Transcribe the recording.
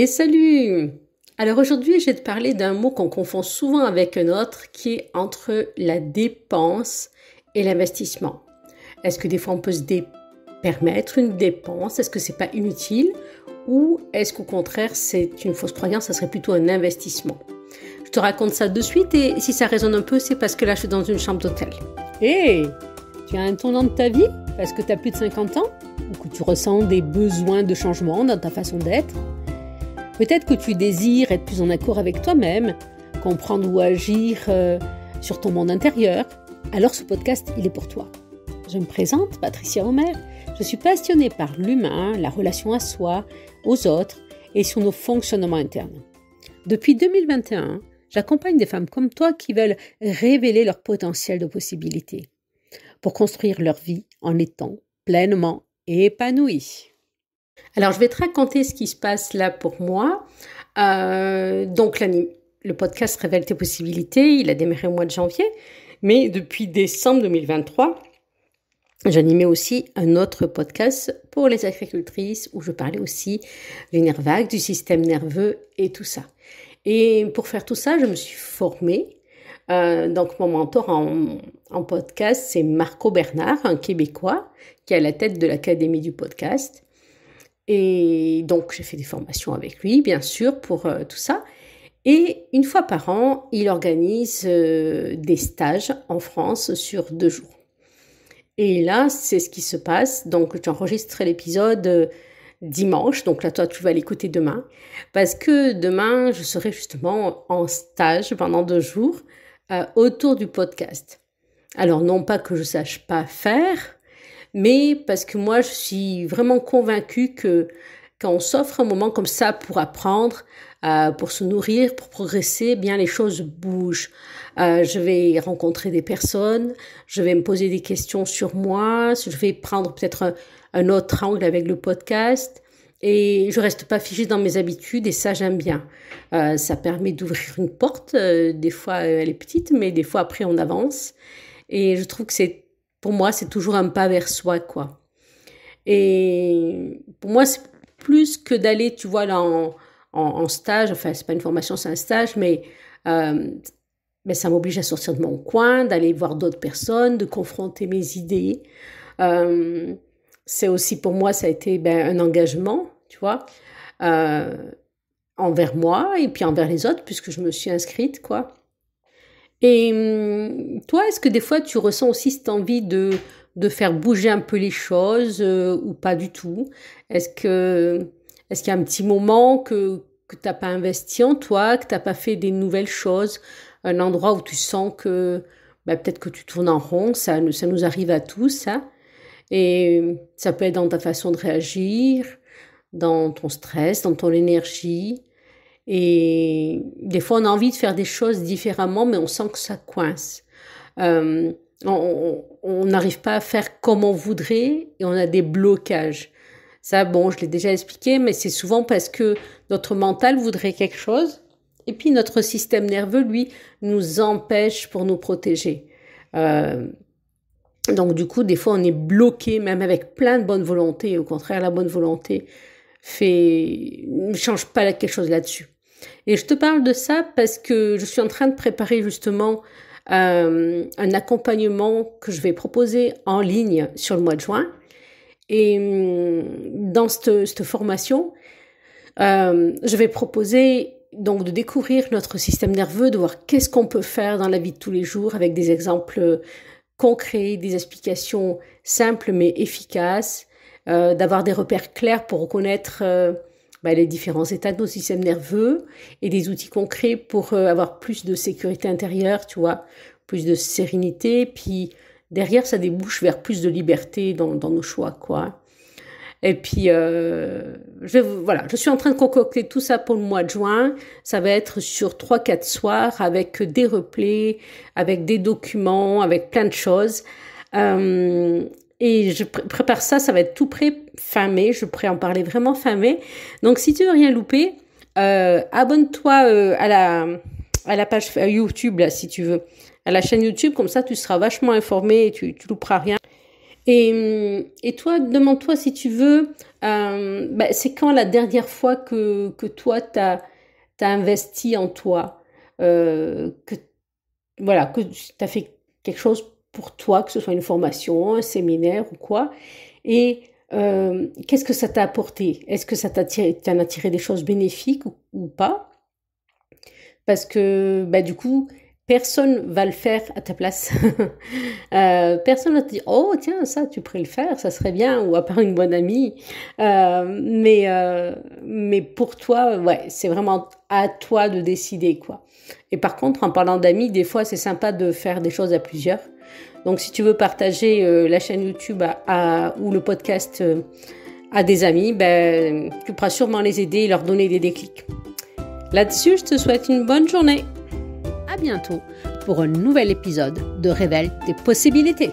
Et salut! Alors aujourd'hui, je vais te parler d'un mot qu'on confond souvent avec un autre qui est entre la dépense et l'investissement. Est-ce que des fois on peut permettre une dépense? Est-ce que c'est pas inutile? Ou est-ce qu'au contraire c'est une fausse croyance, ça serait plutôt un investissement? Je te raconte ça de suite et si ça résonne un peu, c'est parce que là je suis dans une chambre d'hôtel. Hé! Tu as un tournant de ta vie parce que tu as plus de 50 ans? Ou que tu ressens des besoins de changement dans ta façon d'être? Peut-être que tu désires être plus en accord avec toi-même, comprendre ou agir sur ton monde intérieur. Alors ce podcast, il est pour toi. Je me présente, Patricia Omer. Je suis passionnée par l'humain, la relation à soi, aux autres et sur nos fonctionnements internes. Depuis 2021, j'accompagne des femmes comme toi qui veulent révéler leur potentiel de possibilités pour construire leur vie en étant pleinement épanouies. Alors, je vais te raconter ce qui se passe là pour moi. Donc, le podcast Révèle tes possibilités, il a démarré au mois de janvier. Mais depuis décembre 2023, j'animais aussi un autre podcast pour les agricultrices où je parlais aussi du nerf vague, du système nerveux et tout ça. Et pour faire tout ça, je me suis formée. Donc, mon mentor en podcast, c'est Marco Bernard, un Québécois qui est à la tête de l'Académie du podcast. Et donc, j'ai fait des formations avec lui, bien sûr, pour tout ça. Et une fois par an, il organise des stages en France sur 2 jours. Et là, c'est ce qui se passe. Donc, j'enregistre l'épisode dimanche. Donc là, toi, tu vas l'écouter demain. Parce que demain, je serai justement en stage pendant 2 jours autour du podcast. Alors, non pas que je sache pas faire, mais parce que moi, je suis vraiment convaincue que quand on s'offre un moment comme ça pour apprendre, pour se nourrir, pour progresser, bien les choses bougent. Je vais rencontrer des personnes, je vais me poser des questions sur moi, je vais prendre peut-être un autre angle avec le podcast et je reste pas figée dans mes habitudes et ça, j'aime bien. Ça permet d'ouvrir une porte, des fois elle est petite, mais des fois après on avance et je trouve que pour moi, c'est toujours un pas vers soi, quoi. Et pour moi, c'est plus que d'aller, tu vois, là, en stage. Enfin, c'est pas une formation, c'est un stage, mais ça m'oblige à sortir de mon coin, d'aller voir d'autres personnes, de confronter mes idées. C'est aussi, pour moi, ça a été un engagement, tu vois, envers moi et puis envers les autres, puisque je me suis inscrite, quoi. Et toi, est-ce que des fois tu ressens aussi cette envie de faire bouger un peu les choses ou pas du tout? Est-ce qu'il y a un petit moment que t'as pas investi en toi, que t'as pas fait des nouvelles choses, un endroit où tu sens que peut-être que tu tournes en rond, ça nous arrive à tous, ça. Et ça peut être dans ta façon de réagir, dans ton stress, dans ton énergie. Et des fois, on a envie de faire des choses différemment, mais on sent que ça coince. On n'arrive pas à faire comme on voudrait et on a des blocages. Ça, bon, je l'ai déjà expliqué, mais c'est souvent parce que notre mental voudrait quelque chose et puis notre système nerveux, lui, nous empêche pour nous protéger. Donc, du coup, des fois, on est bloqué, même avec plein de bonne volonté. Au contraire, la bonne volonté ne change pas quelque chose là-dessus. Et je te parle de ça parce que je suis en train de préparer justement un accompagnement que je vais proposer en ligne sur le mois de juin. Et dans cette formation, je vais proposer donc de découvrir notre système nerveux, de voir qu'est-ce qu'on peut faire dans la vie de tous les jours avec des exemples concrets, des explications simples mais efficaces, d'avoir des repères clairs pour reconnaître les différents états de nos systèmes nerveux et des outils concrets pour avoir plus de sécurité intérieure, tu vois, plus de sérénité. Puis derrière, ça débouche vers plus de liberté dans nos choix, quoi. Et puis, je suis en train de concocter tout ça pour le mois de juin. Ça va être sur 3-4 soirs avec des replays, avec des documents, avec plein de choses. Et je prépare ça va être tout prêt fin mai, je pourrais en parler vraiment fin mai. Donc si tu veux rien louper, abonne-toi à la page YouTube, là, si tu veux, à la chaîne YouTube, comme ça tu seras vachement informé et tu louperas rien. Et toi, demande-toi si tu veux, c'est quand la dernière fois que toi, t'as investi en toi, que voilà, que tu as fait quelque chose pour toi, que ce soit une formation, un séminaire ou quoi. Et qu'est-ce que ça t'a apporté? Est-ce que ça t'en a tiré des choses bénéfiques ou pas? Parce que du coup, personne va le faire à ta place. Personne va te dire, oh tiens, ça, tu pourrais le faire, ça serait bien, ou à part une bonne amie. Mais pour toi, ouais, c'est vraiment à toi de décider, quoi. Et par contre, en parlant d'amis, des fois, c'est sympa de faire des choses à plusieurs. Donc, si tu veux partager la chaîne YouTube ou le podcast à des amis, tu pourras sûrement les aider et leur donner des déclics. Là-dessus, je te souhaite une bonne journée. À bientôt pour un nouvel épisode de Révèle tes possibilités.